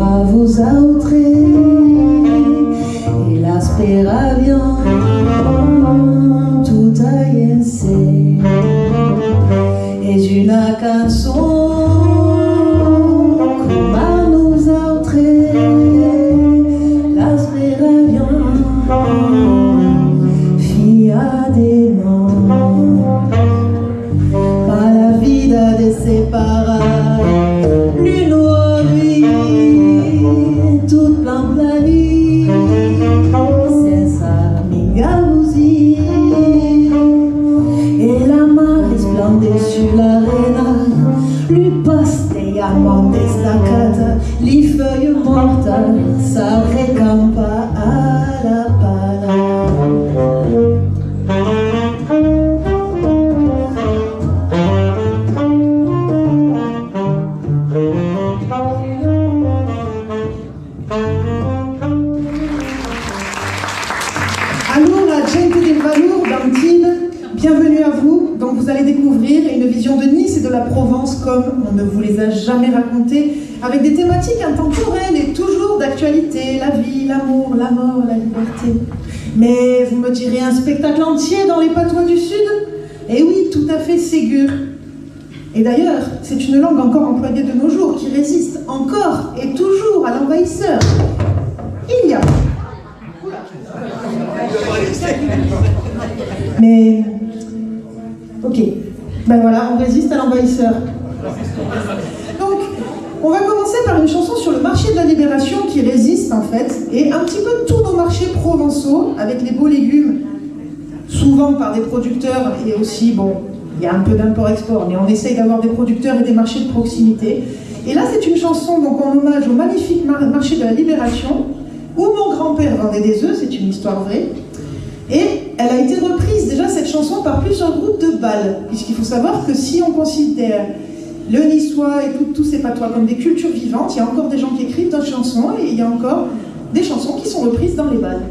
bravos autres et l'aspiravion tout aillensé et une canson comme à nous autres l'aspiravion fia des noms pas la vida de séparar l'une au lui toute plein la vie c'est ça mi jalousie et la mar resplendait sur l'arena lui pastait à mort destacata les feuilles mortes ça récampa à la pala. Bienvenue à vous. Donc vous allez découvrir une vision de Nice et de la Provence comme on ne vous les a jamais racontées, avec des thématiques intemporelles et toujours d'actualité, la vie, l'amour, la mort, la liberté. Mais vous me direz un spectacle entier dans les patois du Sud? Eh oui, tout à fait ségur. Et d'ailleurs, c'est une langue encore employée de nos jours, qui résiste encore et toujours à l'envahisseur. Il y a... Mais... Ok, ben voilà, on résiste à l'envahisseur. Donc, on va commencer par une chanson sur le marché de la Libération qui résiste en fait, et un petit peu tous nos marchés provençaux, avec les beaux légumes, souvent par des producteurs, et aussi, bon, il y a un peu d'import-export, mais on essaye d'avoir des producteurs et des marchés de proximité. Et là, c'est une chanson donc en hommage au magnifique marché de la Libération, où mon grand-père vendait des œufs, c'est une histoire vraie. Et elle a été reprise déjà cette chanson par plusieurs groupes de bal, puisqu'il faut savoir que si on considère le niçois et tous ces patois comme des cultures vivantes, il y a encore des gens qui écrivent d'autres chansons et il y a encore des chansons qui sont reprises dans les bals.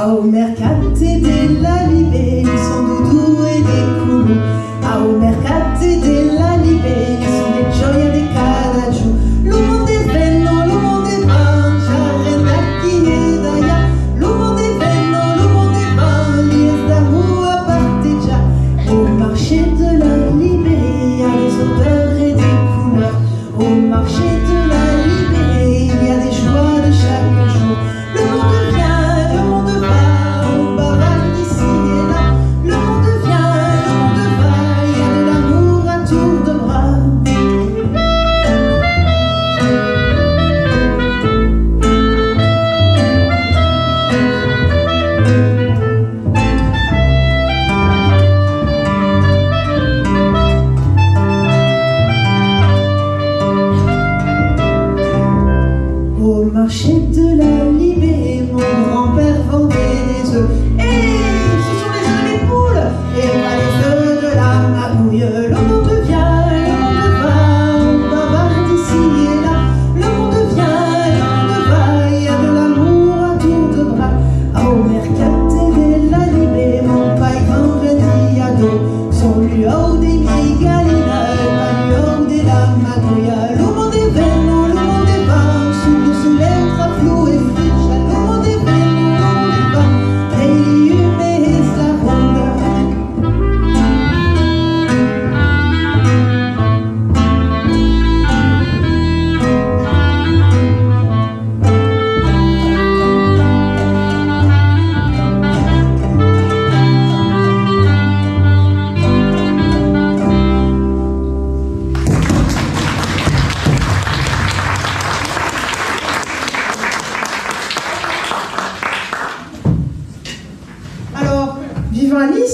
Au mercate de la Libé, son doudou et des coulous. Au mercate de la Libé, son des gioia de carajou. L'uomo de venno, l'uomo de mangia, renacchi e daia. L'uomo de venno, l'uomo de mangia, da rua parteggia. Au marché de la Libé, il y a des odeurs et des couleurs. Au marché de la Libé, il y a des joies de chaque jour. Le monde vient, le monde va. Marché de la Libé, mon grand-père vendait des œufs. Et ce sont les œufs des poules, et pas les œufs de la magouille. Le monde vient, le monde va, on bavarde ici et là. Le monde vient, le monde va, il y a de l'amour à tour de bras. Au mercate de la Libé, mon pai grand vendiado. Son luau des migalina, pas luau de la magouille. Le monde est venno, le monde est va, sous l'être flou et friche. Le monde est venno, le monde est va, et hume la ronda.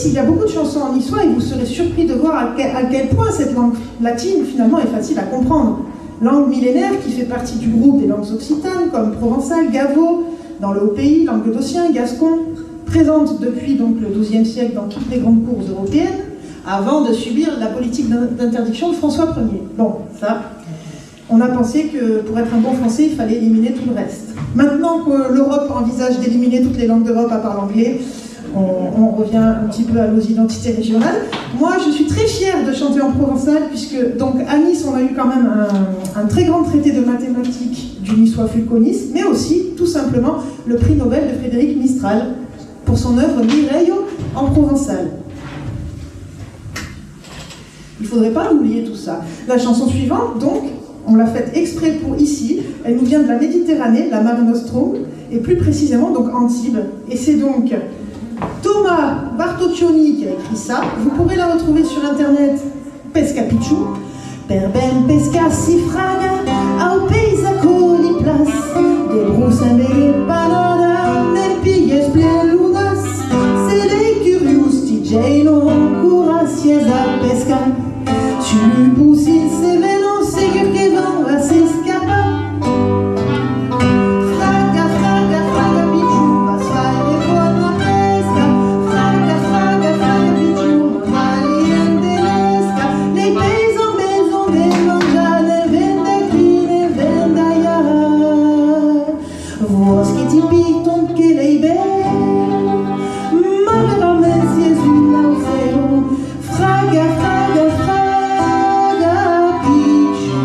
Il y a beaucoup de chansons en niçois et vous serez surpris de voir à quel point cette langue latine finalement est facile à comprendre. Langue millénaire qui fait partie du groupe des langues occitanes comme provençal, gavo, dans le Haut-Pays, languedocien, gascon, présente depuis donc le XIIe siècle dans toutes les grandes cours européennes, avant de subir la politique d'interdiction de François Ier. Bon, ça, on a pensé que pour être un bon Français, il fallait éliminer tout le reste. Maintenant que l'Europe envisage d'éliminer toutes les langues d'Europe à part l'anglais, on revient un petit peu à nos identités régionales. Moi, je suis très fière de chanter en provençal, puisque donc à Nice, on a eu quand même un très grand traité de mathématiques du niçois Fulconis, mais aussi, tout simplement, le prix Nobel de Frédéric Mistral pour son œuvre Mireille en provençal. Il ne faudrait pas oublier tout ça. La chanson suivante, donc, on l'a faite exprès pour ici. Elle nous vient de la Méditerranée, la Mare Nostrum, et plus précisément donc Antibes. Et c'est donc Thomas Bartoccioni qui a écrit ça. Vous pourrez la retrouver sur internet. Pesca Picchu. Per ben pesca si fraga, au peisaco di plas, de brusame panada, ne pilles pleludas, se de curious ti geino, curacies a pesca, tu poussin se venon, segur que van a s'escapa. Fraga, fraga, fraga, Picchu, vas faire buona pesca, fraga, fraga, fraga, Picchu, malien de l'esca, les paysans maison de mangiare, vende qui ne vende ailleurs. Vos che ti piton che lei belle, ma veramente si es un nauseo, fraga, fraga, fraga, Picchu.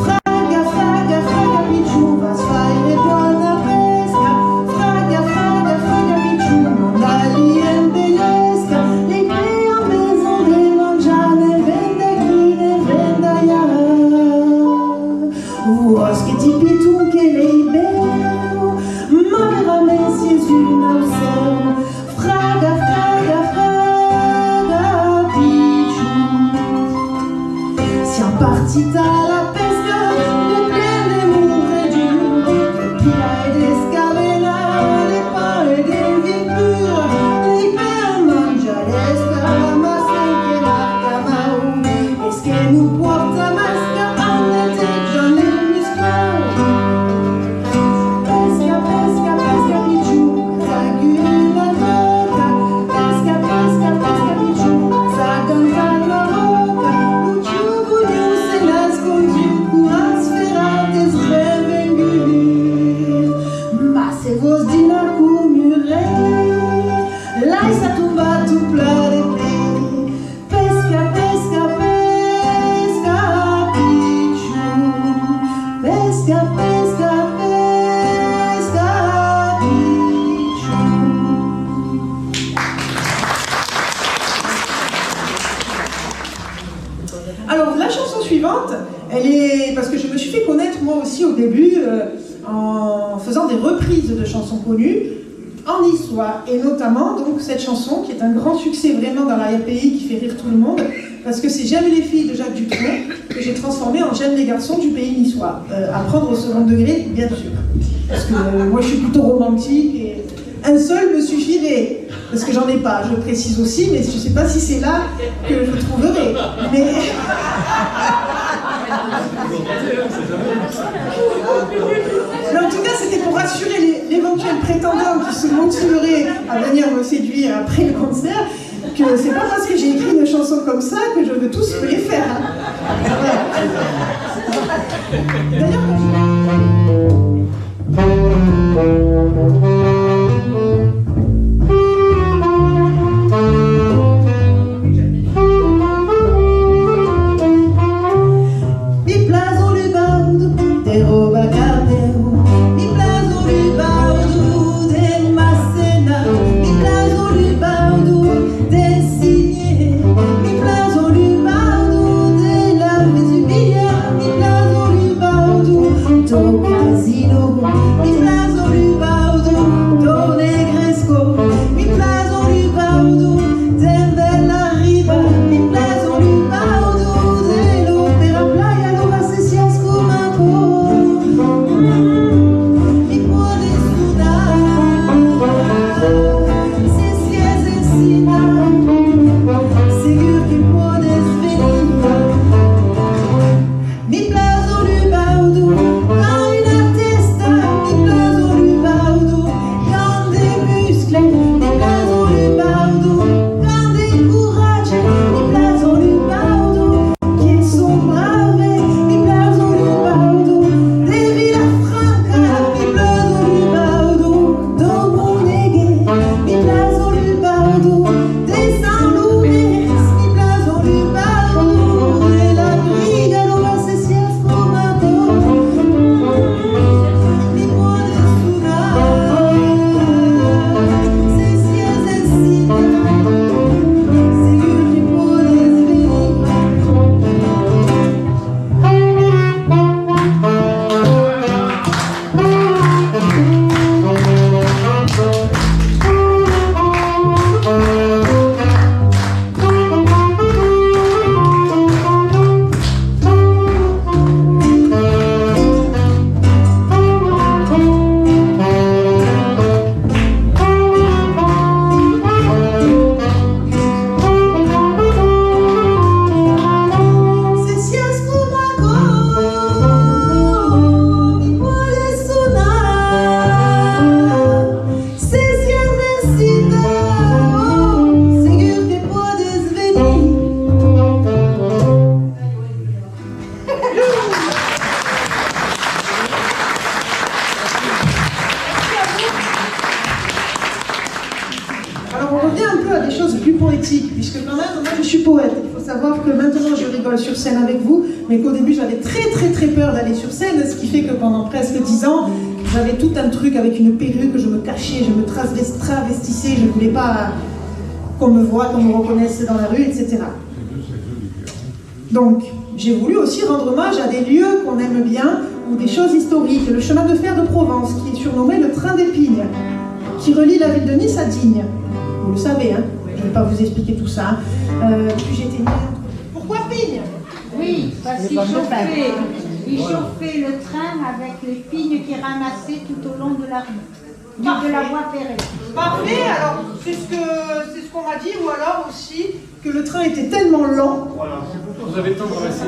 Fraga, fraga, fraga, Picchu, vas faire buona pesca, fraga, fraga, fraga, Picchu, mandali en bellesca, le pei a maison de mangiare, vende qui ne vende ailleurs. Vos che ti piton che lei bello, ma veramente si es un nauseo, fraga, fraga, fraga, Picchu. Siamo partiti alla pesca, le piene mure giù, le pia ed escavena, le pa ed il vin pur, le per mangiaresca, ma sai che marca mau, es che nu porta masca, andate già nel miscao. Pesca, pesca, pesca, Picchu, raguna roca, pesca, pesca, pesca, Picchu, s'aganta la roca, Luciu Bugno se nascondu, curas ferrates revengulis. Ma se vos dina cumure, l'ai sa tumba tu plare play. Pesca, pesca, pesca, Picchu, pesca, pesca, pesca, Picchu. Alors, la chanson suivante, elle est... Parce que je me suis fait connaître moi aussi au début en faisant des reprises de chansons connues en niçois, et notamment donc cette chanson qui est un grand succès vraiment dans la RPI, qui fait rire tout le monde, parce que c'est J'aime les filles de Jacques Dutronc que j'ai transformé en J'aime les garçons du pays niçois, à prendre au second degré, bien sûr, parce que moi je suis plutôt romantique et un seul me suffirait, parce que j'en ai pas, je précise aussi, mais je sais pas si c'est là que je trouverai. Mais... Mais en tout cas, c'était pour rassurer l'éventuel prétendant qui se motiverait à venir me séduire après le concert, que c'est pas parce que j'ai écrit une chanson comme ça que je veux tous les faire. Hein. Voilà. D'ailleurs, mi plazo le baudo de roba cardeo, mi plazo le baudo de Masséna, mi plazo le baudo de Signé, mi plazo le baudo de la Vesubia, mi plazo le baudo do casino, mi plazo le baudo à des choses plus poétiques, puisque quand même, moi je suis poète. Il faut savoir que maintenant je rigole sur scène avec vous, mais qu'au début j'avais très peur d'aller sur scène, ce qui fait que pendant presque 10 ans, j'avais tout un truc avec une perruque, je me cachais, je me travestissais, je ne voulais pas qu'on me voie, qu'on me reconnaisse dans la rue, etc. Donc, j'ai voulu aussi rendre hommage à des lieux qu'on aime bien, ou des choses historiques. Le chemin de fer de Provence, qui est surnommé le train d'Épines, qui relie la ville de Nice à Digne. Vous le savez, hein, je ne vais pas vous expliquer tout ça. Puis j'étais née. Pourquoi Pigne? Oui, parce qu'il chauffait le train avec les pignes qu'il ramassait tout au long de la rue, de la voie ferrée. Parfait, alors c'est ce qu'on m'a dit, ou alors aussi que le train était tellement lent. Voilà, vous avez le temps de ramasser.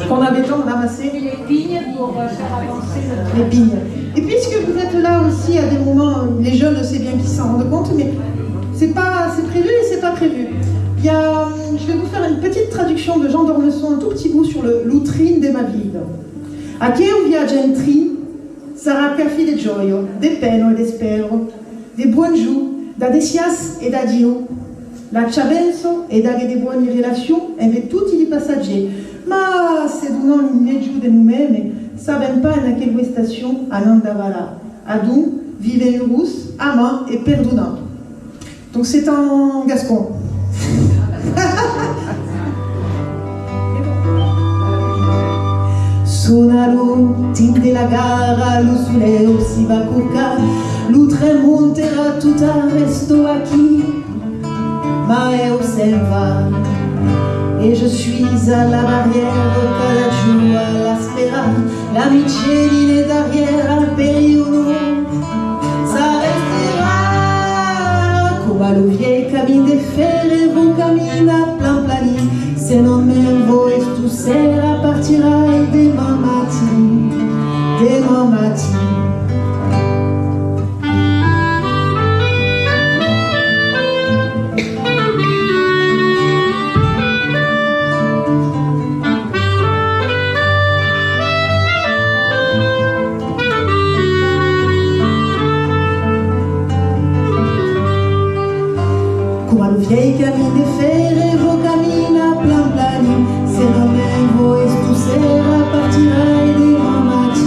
Qu'on avait le temps de ramasser les pignes pour faire avancer le train. Les pignes. Et puisque vous êtes là aussi à des moments, les jeunes, c'est bien qu'ils s'en rendent compte, mais c'est prévu et c'est pas prévu. Je vais vous faire une petite traduction de Jean d'Ormesson, un tout petit bout sur l'Outrine de ma vie. A che un viaggio in trin sarà café de gioio, de peno e de spero, de buon giù, da desias e da Dio. La ciavenzo e da de buone relazioni e tutti i passaggeri. Ma se non in giù de nous-mêmes, savem pas in quelle station andava là. Adun, vive urus, ama et perdona. Donc c'est en gascon. Sonalo, tim de la gara, lo suleo si va coca, lo tramonterà tutta resto aquí, ma eo se'n va, et je suis à la barrière, calaggiù alla spera, la michelina derrière, al periodo, ça restera, come lo vieil camin de ferre, vo camina plan plani, se non me voi tu sera partirai demain matin, demain matin. Come lo vieil camin de ferre, vo camina plan plani, se non me voi tu sera partirai demain matin,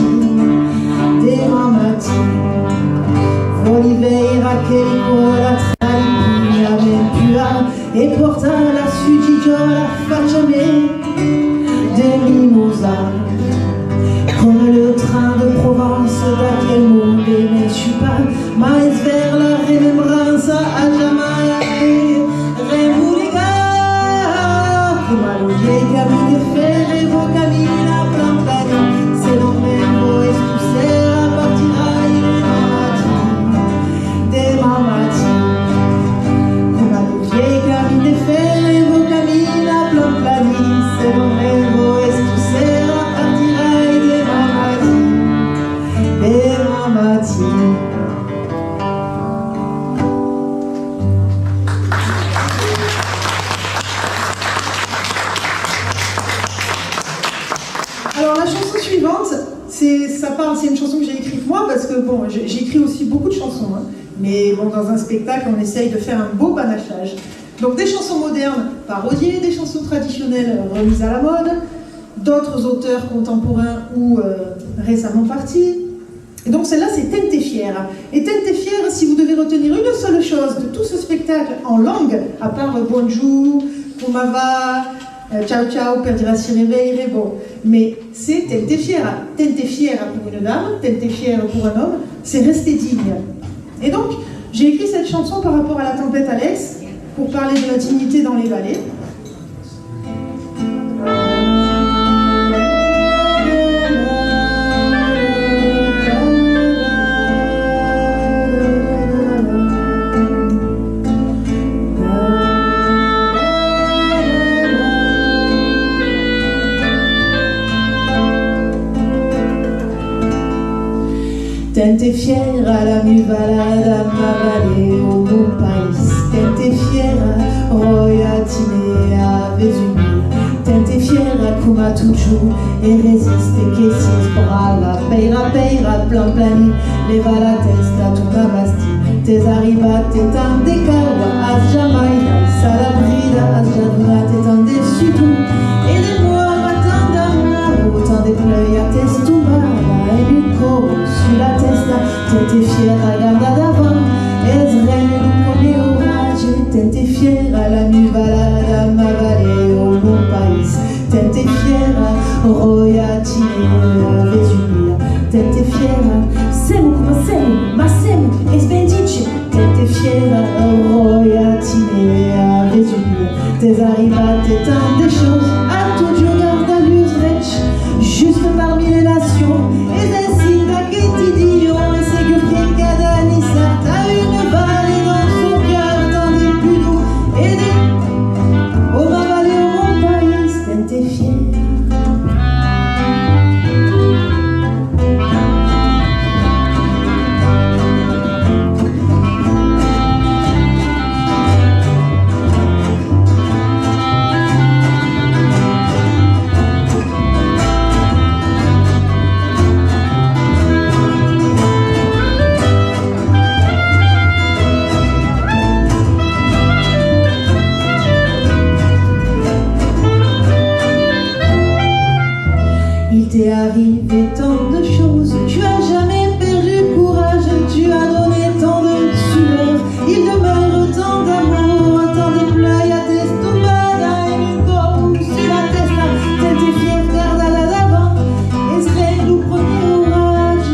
Oliveira che ricorda tra i avventura e porta la suggigio la faccia de mimosa, comme le train de Provence da quel monde ne suis pas, mais vers la remembranza a jamais remuliga, come lo vieil camin de ferre, vo camina plan plani, se non me voi tu sera partirai demain matin, come lo vieil camin de ferre, vo camina plan plani, se non me voi tu sera partirai demain matin. Alors la chanson suivante, c'est une chanson que j'ai écrite moi, parce que bon, j'écris aussi beaucoup de chansons, hein, mais bon, dans un spectacle, on essaye de faire un beau panachage. Donc des chansons modernes parodiées, des chansons traditionnelles remises à la mode, d'autres auteurs contemporains ou récemment partis. Et donc celle-là, c'est Tente fiera. Et Tente fiera, si vous devez retenir une seule chose de tout ce spectacle en langue, à part bonjour, comment va, ciao ciao, per dire si reveille, bon. Mais c'est Tente fiera. Tente fiera pour une dame, Tente fiera pour un homme, c'est rester digne. Et donc, j'ai écrit cette chanson par rapport à la tempête Alex, pour parler de la dignité dans les vallées. Tente fiera la mi balada ma vallée au mon país. Tente fiera royatine a Vesuvio. Tente fiera come toujours e resiste che si brava. Peira plan plani, leva la testa tutta basti. tes arriba, tes tan de cawa, as Jamaïca, salabrida, as jaduna, tes tan de sudou, et de moi, tant d'amour, autant de pleuilles à testumara, et du corps sur la testa, t'étais fière à garda d'avant, et zrel, le premier orage, t'étais fière à la nuit balade, à ma vallée, au bon pays, t'étais fière à Royatine, Vesubia, t'étais fière à Semu, Masemu, Esbendici, t'étais fière à Royatine, à Vesubia, tes arrivas, tes tant de choses, à tout Dieu garde à l'usrech, juste parmi les nations, et ainsi ta quétidion, et c'est que Fiekadani, ça t'as une vallée dans son cœur, tant des plus doux, et des, oh ma vallée, oh mon pays, t'étais fière. Il t'est arrivé tant de choses, tu as jamais perdu courage, tu as donné tant de sueur, il demeure tant d'amour, tant de pleuilles à testumada, et une gomme sur la testa, t'étais fière garde à l'avant, et serait le premier orage.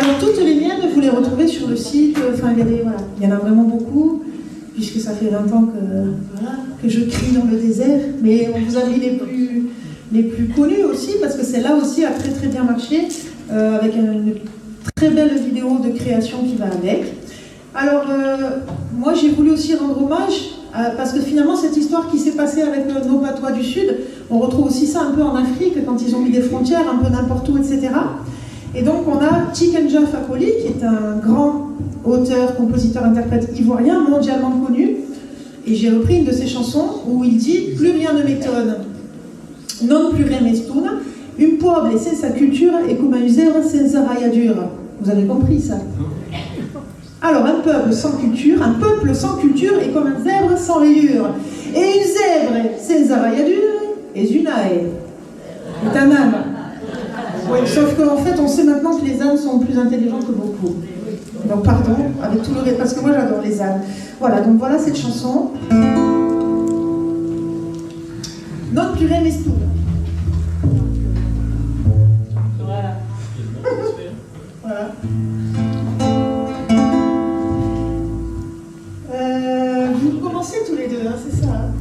Alors toutes les miennes, vous les retrouvez sur le site, enfin il y en a vraiment beaucoup, puisque ça fait 20 ans que je crie dans le désert, mais on vous a mis les plus connus aussi, parce que celle-là aussi a très très bien marché, avec une très belle vidéo de création qui va avec. Alors moi j'ai voulu aussi rendre hommage, parce que finalement cette histoire qui s'est passée avec nos patois du Sud, on retrouve aussi ça un peu en Afrique, quand ils ont mis des frontières un peu n'importe où, etc. Et donc on a Tikenja Fakoli, qui est un grand auteur, compositeur, interprète ivoirien, mondialement connu. Et j'ai repris une de ses chansons où il dit « Plus rien ne m'étonne, non plus rien m'estuna, un peuple sans sa culture et comme un zèbre sans sa rayadure. » Vous avez compris ça? Alors un peuple sans culture est comme un zèbre sans rayure. Et une zèbre sans sa rayadure est une haie. C'est un âne. Oui, sauf qu'en fait, on sait maintenant que les ânes sont plus intelligents que beaucoup. Donc, pardon, avec tout le respect, parce que moi j'adore les ânes. Voilà, donc voilà cette chanson. Non plus remestu. Voilà. Voilà. Vous commencez tous les deux, hein, c'est ça.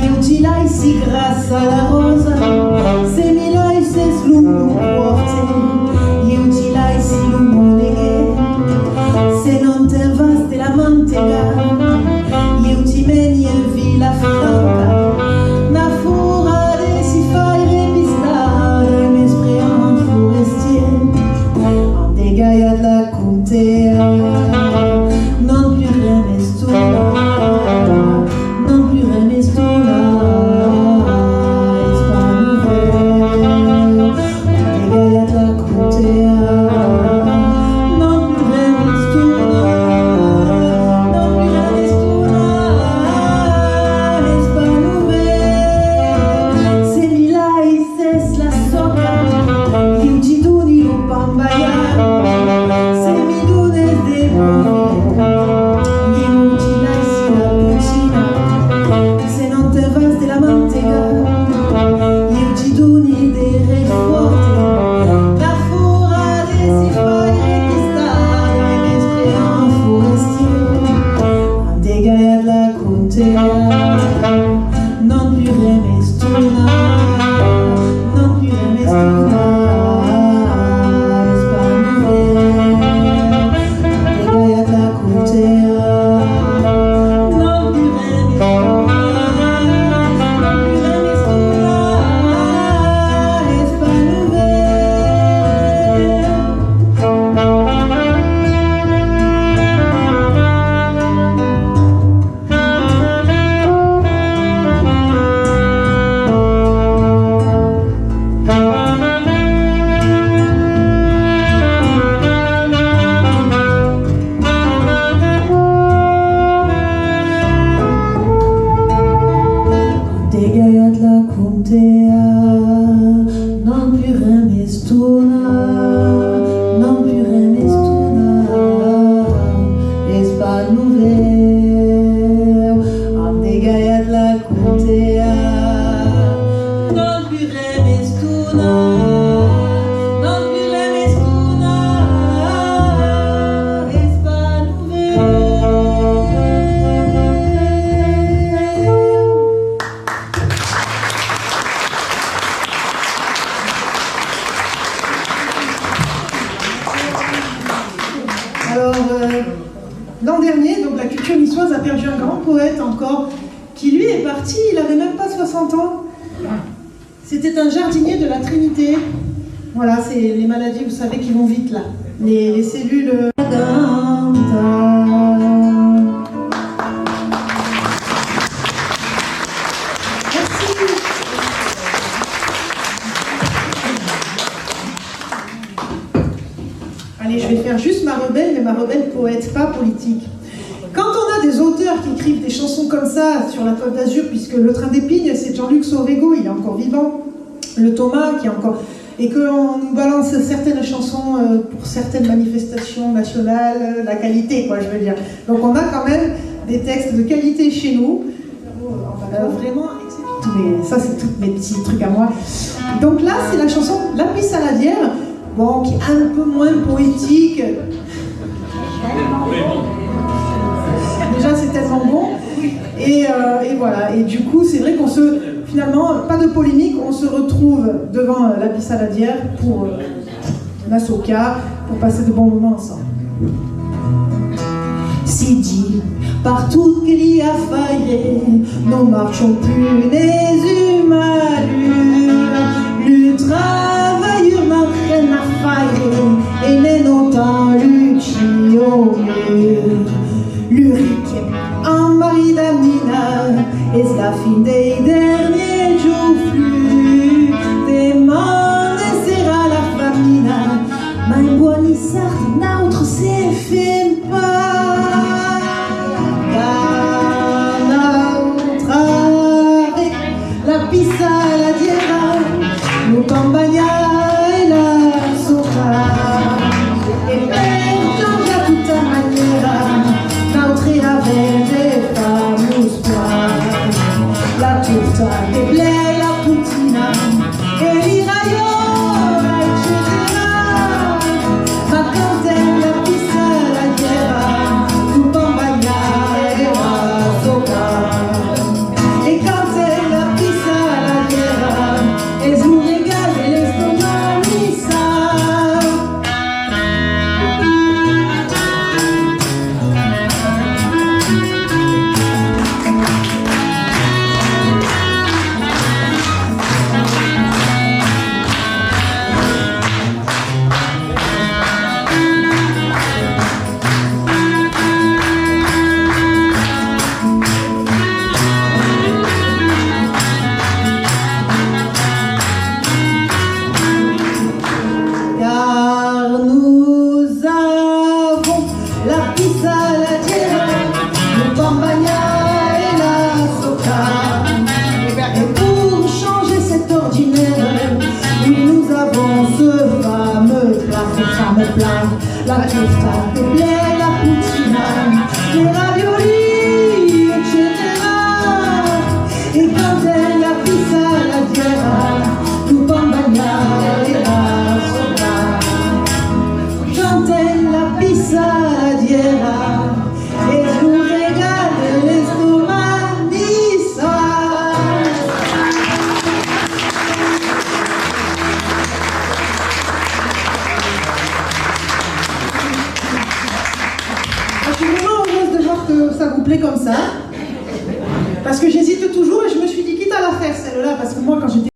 Io ti lai si grassa la rosa gaiat la contea, non purem estuna, non purem estuna, espan nouvel. Am de gaiat la contea, non purem estuna, non purem estuna, espan nouvel. Alors, l'an dernier, donc la culture niçoise a perdu un grand poète encore, qui lui est parti, il avait même pas 60 ans. C'était un jardinier de la Trinité. Voilà, c'est les maladies, vous savez, qui vont vite là. Les cellules... Merci. Allez, je vais faire juste ma rebelle, mais ma rebelle poète, pas politique. Quand on a des auteurs qui écrivent des chansons comme ça sur la Côte d'Azur, puisque Le Train d'Épines, c'est Jean-Luc Sauvego, il est encore vivant, le Thomas qui est encore... Et qu'on nous balance certaines chansons pour certaines manifestations nationales, la qualité, quoi, je veux dire. Donc on a quand même des textes de qualité chez nous, vraiment exceptionnels. Mais ça, c'est tous mes petits trucs à moi. Donc là, c'est la chanson La Pissaladière, bon, qui est un peu moins poétique. Déjà, c'est tellement bon. Et voilà. Et du coup, c'est vrai qu'on se... Finalement, pas de polémique, on se retrouve devant La Pissaladière pour Nasoka, pour passer de bons moments ensemble. Si dit partout qu'il y a faillé, nous marchons plus les humains. Le travail m'entraîne à faillir et n'est longtemps l'utio. Le riquet en mari d'Amina et la fin des derniers jours flux. Demande sera la famina, mais buoni sarti n'autre c'est fait pas. La Pissaladiera, nous campagna et la soca. Et perciò da tutta maniera, notre avait des fameux pois. La torta che play la putina, e i raiola, eccetera. Ma quand elle la Pissaladiera, nous campagna et la soca. Et quand elle la Pissaladiera, et je vous régale et l'estomac Nissa. Car nous avons la Pissaladiera, le Campagna et la Soca. Et pour changer cet ordinaire, oui, nous avons ce fameux plat, la torta, le blé, la putina, les raviolis, etc. Et quand elle la Pissaladiera, nous Campagna et la Soca. Quand elle la Pissaladiera, et je vous régale l'estomac Nissa. Je suis vraiment heureuse de voir que ça vous plaît comme ça. Parce que j'hésite toujours et je me suis dit quitte à la faire celle-là, parce que moi quand j'étais